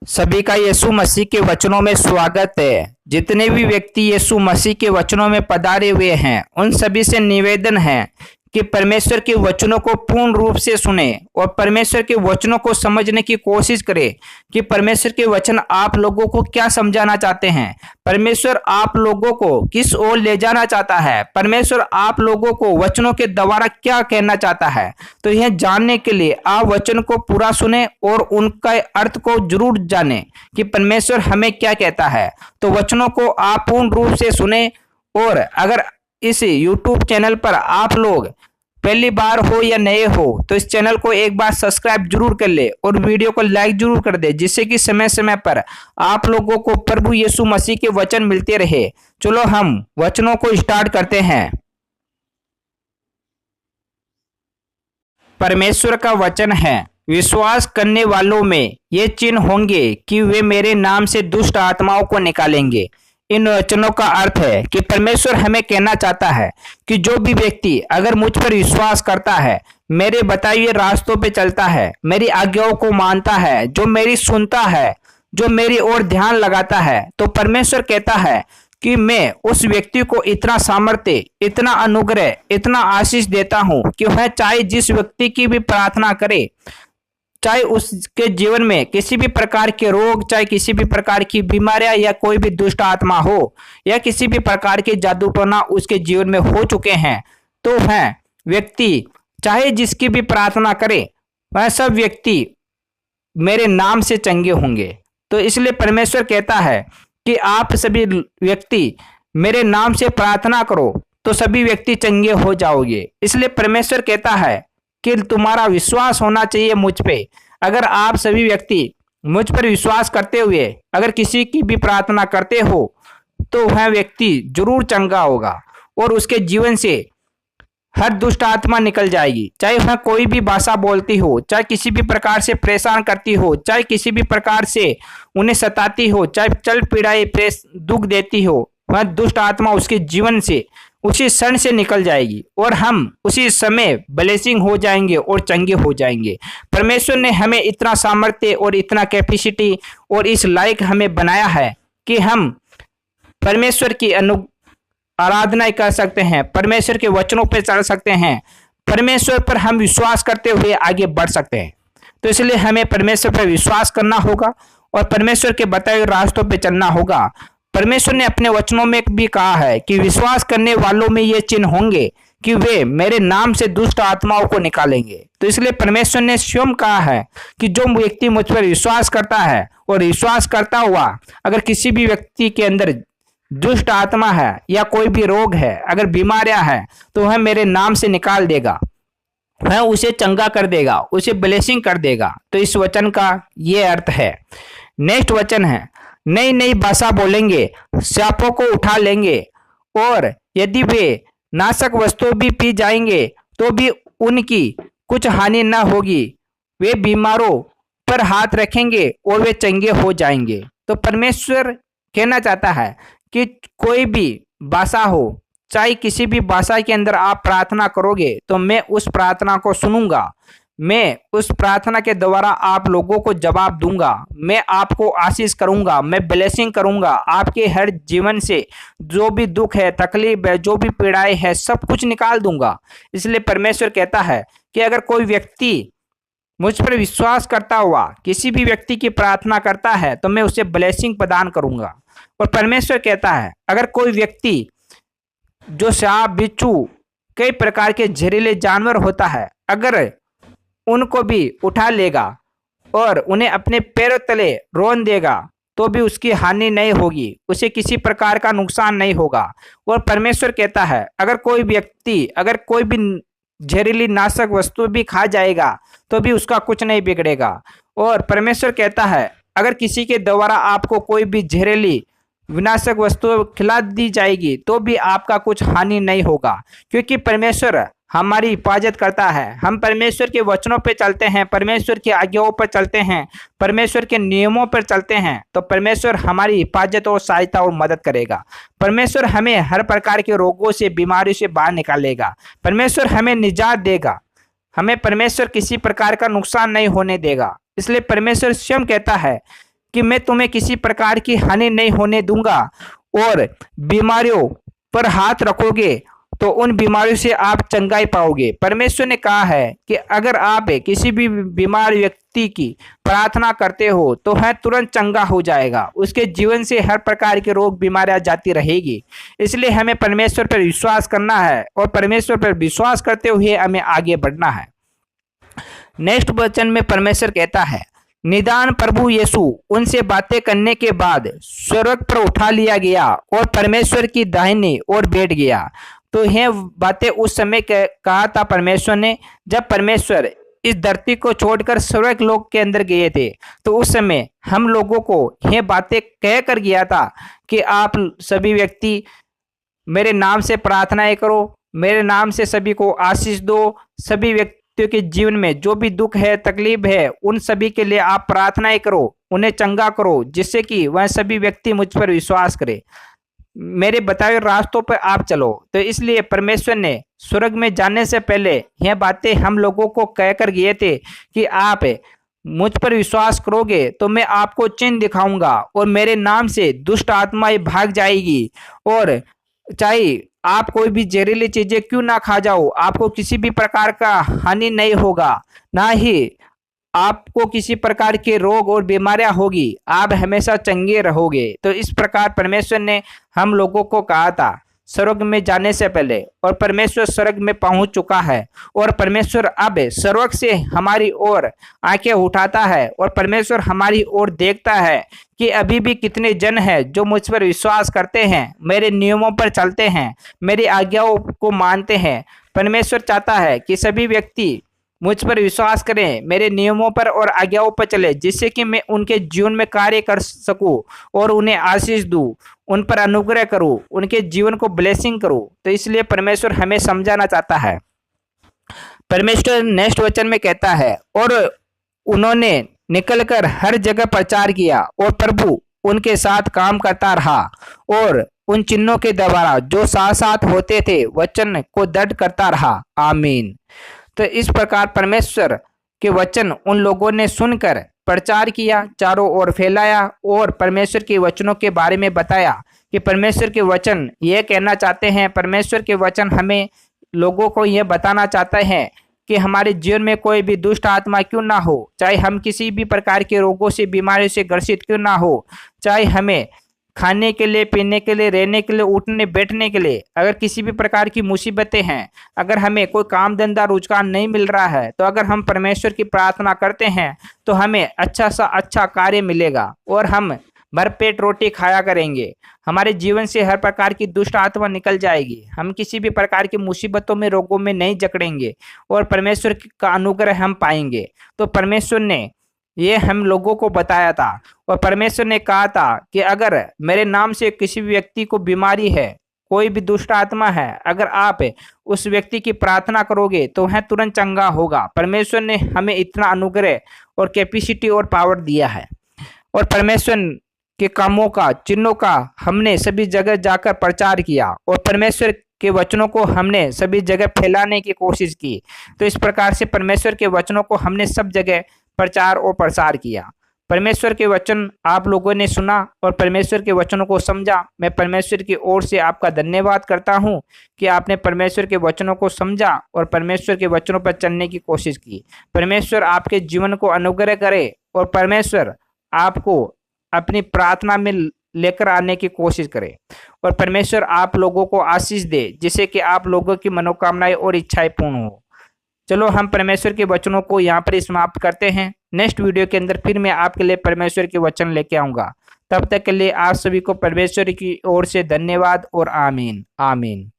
सभी का यीशु मसीह के वचनों में स्वागत है। जितने भी व्यक्ति यीशु मसीह के वचनों में पधारे हुए हैं उन सभी से निवेदन है कि परमेश्वर के वचनों को पूर्ण रूप से सुने और परमेश्वर के वचनों को समझने की कोशिश करें कि परमेश्वर के वचन आप लोगों को क्या समझाना चाहते हैं, परमेश्वर आप लोगों को किस ओर ले जाना चाहता है, परमेश्वर आप लोगों को वचनों के द्वारा क्या कहना चाहता है। तो यह जानने के लिए आप वचन को पूरा सुने और उनका अर्थ को जरूर जाने कि परमेश्वर हमें क्या कहता है। तो वचनों को आप पूर्ण रूप से सुने। और अगर इस YouTube चैनल पर आप लोग पहली बार हो या नए हो तो इस चैनल को एक बार सब्सक्राइब जरूर कर ले और वीडियो को लाइक जरूर कर दे, जिससे कि समय समय पर आप लोगों को प्रभु यीशु मसीह के वचन मिलते रहे। चलो हम वचनों को स्टार्ट करते हैं। परमेश्वर का वचन है, विश्वास करने वालों में ये चिन्ह होंगे कि वे मेरे नाम से दुष्ट आत्माओं को निकालेंगे। इन वचनों का अर्थ है कि परमेश्वर हमें कहना चाहता है कि जो भी व्यक्ति अगर मुझ पर विश्वास करता है, मेरे बताए हुए रास्तों पे चलता है, मेरी आज्ञाओं को मानता है, जो मेरी सुनता है, जो मेरी ओर ध्यान लगाता है, तो परमेश्वर कहता है कि मैं उस व्यक्ति को इतना सामर्थ्य, इतना अनुग्रह, इतना आशीष देता हूं कि वह चाहे जिस व्यक्ति की भी प्रार्थना करे, चाहे उसके जीवन में किसी भी प्रकार के रोग, चाहे किसी भी प्रकार की बीमारियां या कोई भी दुष्ट आत्मा हो या किसी भी प्रकार के जादू टोना उसके जीवन में हो चुके हैं, तो वह व्यक्ति चाहे जिसकी भी प्रार्थना करे वह सब व्यक्ति मेरे नाम से चंगे होंगे। तो इसलिए परमेश्वर कहता है कि आप सभी व्यक्ति मेरे नाम से प्रार्थना करो तो सभी व्यक्ति चंगे हो जाओगे। इसलिए परमेश्वर कहता है कि तुम्हारा विश्वास होना चाहिए मुझ पे। अगर आप सभी व्यक्ति मुझ पर विश्वास करते हुए अगर किसी की भी प्रार्थना करते हो तो वह व्यक्ति जरूर चंगा होगा और उसके जीवन से हर दुष्ट आत्मा निकल जाएगी। चाहे वह कोई भी भाषा बोलती हो, चाहे किसी भी प्रकार से परेशान करती हो, चाहे किसी भी प्रकार से उन्हें सताती हो, चाहे चल पीड़ाए प्रेस दुख देती हो, वह दुष्ट आत्मा उसके जीवन से उसी क्षण से निकल जाएगी और हम उसी समय ब्लेसिंग हो जाएंगे और चंगे हो जाएंगे। परमेश्वर ने हमें इतना सामर्थ्य और इतना कैपेसिटी और इस लायक हमें बनाया है कि हम परमेश्वर की आराधना कर सकते हैं, परमेश्वर के वचनों पर चल सकते हैं, परमेश्वर पर हम विश्वास करते हुए आगे बढ़ सकते हैं। तो इसलिए हमें परमेश्वर पर विश्वास करना होगा और परमेश्वर के बताए हुए रास्तों पर चलना होगा। परमेश्वर ने अपने वचनों में भी कहा है कि विश्वास करने वालों में ये चिन्ह होंगे कि वे मेरे नाम से दुष्ट आत्माओं को निकालेंगे। तो इसलिए परमेश्वर ने स्वयं कहा है कि जो व्यक्ति मुझ पर विश्वास करता है और विश्वास करता हुआ अगर किसी भी व्यक्ति के अंदर दुष्ट आत्मा है या कोई भी रोग है, अगर बीमारियां हैं, तो वह मेरे नाम से निकाल देगा, वह उसे चंगा कर देगा, उसे ब्लेसिंग कर देगा। तो इस वचन का ये अर्थ है। नेक्स्ट वचन है, नई नई भाषा बोलेंगे, सांपों को उठा लेंगे और यदि वे नाशक वस्तु भी पी जाएंगे तो भी उनकी कुछ हानि न होगी। वे बीमारों पर हाथ रखेंगे और वे चंगे हो जाएंगे। तो परमेश्वर कहना चाहता है कि कोई भी भाषा हो, चाहे किसी भी भाषा के अंदर आप प्रार्थना करोगे तो मैं उस प्रार्थना को सुनूंगा, मैं उस प्रार्थना के द्वारा आप लोगों को जवाब दूंगा, मैं आपको आशीष करूंगा, मैं ब्लेसिंग करूंगा, आपके हर जीवन से जो भी दुख है, तकलीफ है, जो भी पीड़ाएं है, सब कुछ निकाल दूंगा। इसलिए परमेश्वर कहता है कि अगर कोई व्यक्ति मुझ पर विश्वास करता हुआ किसी भी व्यक्ति की प्रार्थना करता है तो मैं उसे ब्लेसिंग प्रदान करूंगा। और परमेश्वर कहता है अगर कोई व्यक्ति जो सांप, बिच्छू, कई प्रकार के जहरीले जानवर होता है, अगर उनको भी उठा लेगा और उन्हें अपने पैरों तले रोन देगा तो भी उसकी हानि नहीं होगी, उसे किसी प्रकार का नुकसान नहीं होगा। और परमेश्वर कहता है अगर कोई व्यक्ति अगर कोई भी जहरीली नाशक वस्तु भी खा जाएगा तो भी उसका कुछ नहीं बिगड़ेगा। और परमेश्वर कहता है अगर किसी के द्वारा आपको कोई भी जहरीली विनाशक वस्तु खिला दी जाएगी तो भी आपका कुछ हानि नहीं होगा, क्योंकि परमेश्वर हमारी हिफाजत करता है। हम परमेश्वर के वचनों पर चलते हैं, परमेश्वर की आज्ञाओं पर चलते हैं, परमेश्वर के नियमों पर चलते हैं, तो परमेश्वर हमारी हिफाजत और सहायता और मदद करेगा। परमेश्वर हमें हर प्रकार के रोगों से, बीमारी से बाहर निकालेगा। परमेश्वर हमें निजात देगा, हमें परमेश्वर किसी प्रकार का नुकसान नहीं होने देगा। इसलिए परमेश्वर स्वयं कहता है कि मैं तुम्हें किसी प्रकार की हानि नहीं होने दूंगा, और बीमारियों पर हाथ रखोगे तो उन बीमारियों से आप चंगाई पाओगे। परमेश्वर ने कहा है कि अगर आप किसी भी बीमार व्यक्ति की प्रार्थना करते हो तो वह तुरंत चंगा हो जाएगा, उसके जीवन से हर प्रकार के रोग बीमारियां जाती रहेगी। इसलिए हमें परमेश्वर पर विश्वास करना है और परमेश्वर पर विश्वास करते हुए हमें आगे बढ़ना है। नेक्स्ट वचन में परमेश्वर कहता है, निदान प्रभु यीशु उनसे बातें करने के बाद स्वर्ग पर उठा लिया गया और परमेश्वर की दाहिनी ओर बैठ गया। तो यह बातें उस समय कहा था परमेश्वर ने, जब परमेश्वर इस धरती को छोड़कर स्वर्ग लोक के अंदर गए थे। तो उस समय हम लोगों को यह बातें कह कर गया था कि आप सभी व्यक्ति मेरे नाम से प्रार्थनाएं करो, मेरे नाम से सभी को आशीष दो, सभी व्यक्तियों के जीवन में जो भी दुख है, तकलीफ है, उन सभी के लिए आप प्रार्थनाएं करो, उन्हें चंगा करो, जिससे कि वह सभी व्यक्ति मुझ पर विश्वास करें, मेरे बताए रास्तों पर आप चलो। तो इसलिए परमेश्वर ने स्वर्ग में जाने से पहले यह बातें हम लोगों को कहकर गए थे कि आप मुझ पर विश्वास करोगे तो मैं आपको चिन्ह दिखाऊंगा और मेरे नाम से दुष्ट आत्माएं भाग जाएगी, और चाहे आप कोई भी जहरीली चीजें क्यों ना खा जाओ, आपको किसी भी प्रकार का हानि नहीं होगा, ना ही आपको किसी प्रकार के रोग और बीमारियां होगी, आप हमेशा चंगे रहोगे। तो इस प्रकार परमेश्वर ने हम लोगों को कहा था स्वर्ग में जाने से पहले, और परमेश्वर स्वर्ग में पहुंच चुका है, और परमेश्वर अब स्वर्ग से हमारी ओर आंखें उठाता है और परमेश्वर हमारी ओर देखता है कि अभी भी कितने जन हैं जो मुझ पर विश्वास करते हैं, मेरे नियमों पर चलते हैं, मेरी आज्ञाओं को मानते हैं। परमेश्वर चाहता है कि सभी व्यक्ति मुझ पर विश्वास करें, मेरे नियमों पर और आज्ञाओं पर चले, जिससे कि मैं उनके जीवन में कार्य कर सकूं और उन्हें आशीष दूं, उन पर अनुग्रह करूं, उनके जीवन को ब्लेसिंग करूं। तो इसलिए परमेश्वर हमें समझाना चाहता है। परमेश्वर नेक्स्ट वचन में कहता है, और उन्होंने निकलकर हर जगह प्रचार किया और प्रभु उनके साथ काम करता रहा और उन चिन्हों के द्वारा जो साथ साथ होते थे वचन को दृढ़ करता रहा। आमीन। तो इस प्रकार परमेश्वर के वचन उन लोगों ने सुनकर प्रचार किया, चारों ओर फैलाया और परमेश्वर के वचनों के बारे में बताया कि परमेश्वर के वचन ये कहना चाहते हैं। परमेश्वर के वचन हमें लोगों को यह बताना चाहते हैं कि हमारे जीवन में कोई भी दुष्ट आत्मा क्यों ना हो, चाहे हम किसी भी प्रकार के रोगों से, बीमारियों से ग्रसित क्यों ना हो, चाहे हमें खाने के लिए, पीने के लिए, रहने के लिए, उठने बैठने के लिए अगर किसी भी प्रकार की मुसीबतें हैं, अगर हमें कोई काम धंधा रोजगार नहीं मिल रहा है, तो अगर हम परमेश्वर की प्रार्थना करते हैं तो हमें अच्छा सा अच्छा कार्य मिलेगा और हम भरपेट रोटी खाया करेंगे। हमारे जीवन से हर प्रकार की दुष्ट आत्मा निकल जाएगी, हम किसी भी प्रकार की मुसीबतों में, रोगों में नहीं जकड़ेंगे और परमेश्वर का अनुग्रह हम पाएंगे। तो परमेश्वर ने ये हम लोगों को बताया था और परमेश्वर ने कहा था कि अगर मेरे नाम से किसी व्यक्ति को बीमारी है, कोई भी दुष्ट आत्मा है, अगर आप उस व्यक्ति की प्रार्थना करोगे तो वह तुरंत चंगा होगा। परमेश्वर ने हमें इतना अनुग्रह और कैपेसिटी और पावर दिया है, और परमेश्वर के कामों का, चिन्हों का हमने सभी जगह जाकर प्रचार किया और परमेश्वर के वचनों को हमने सभी जगह फैलाने की कोशिश की। तो इस प्रकार से परमेश्वर के वचनों को हमने सब जगह प्रचार और प्रसार किया। परमेश्वर के वचन आप लोगों ने सुना और परमेश्वर के वचनों को समझा। मैं परमेश्वर की ओर से आपका धन्यवाद करता हूं कि आपने परमेश्वर के वचनों को समझा और परमेश्वर के वचनों पर चलने की कोशिश की। परमेश्वर आपके जीवन को अनुग्रह करे और परमेश्वर आपको अपनी प्रार्थना में लेकर आने की कोशिश करे और परमेश्वर आप लोगों को आशीष दे, जिससे कि आप लोगों की मनोकामनाएं और इच्छाएं पूर्ण हो। चलो हम परमेश्वर के वचनों को यहाँ पर समाप्त करते हैं। नेक्स्ट वीडियो के अंदर फिर मैं आपके लिए परमेश्वर के वचन लेके आऊँगा। तब तक के लिए आप सभी को परमेश्वर की ओर से धन्यवाद और आमीन। आमीन।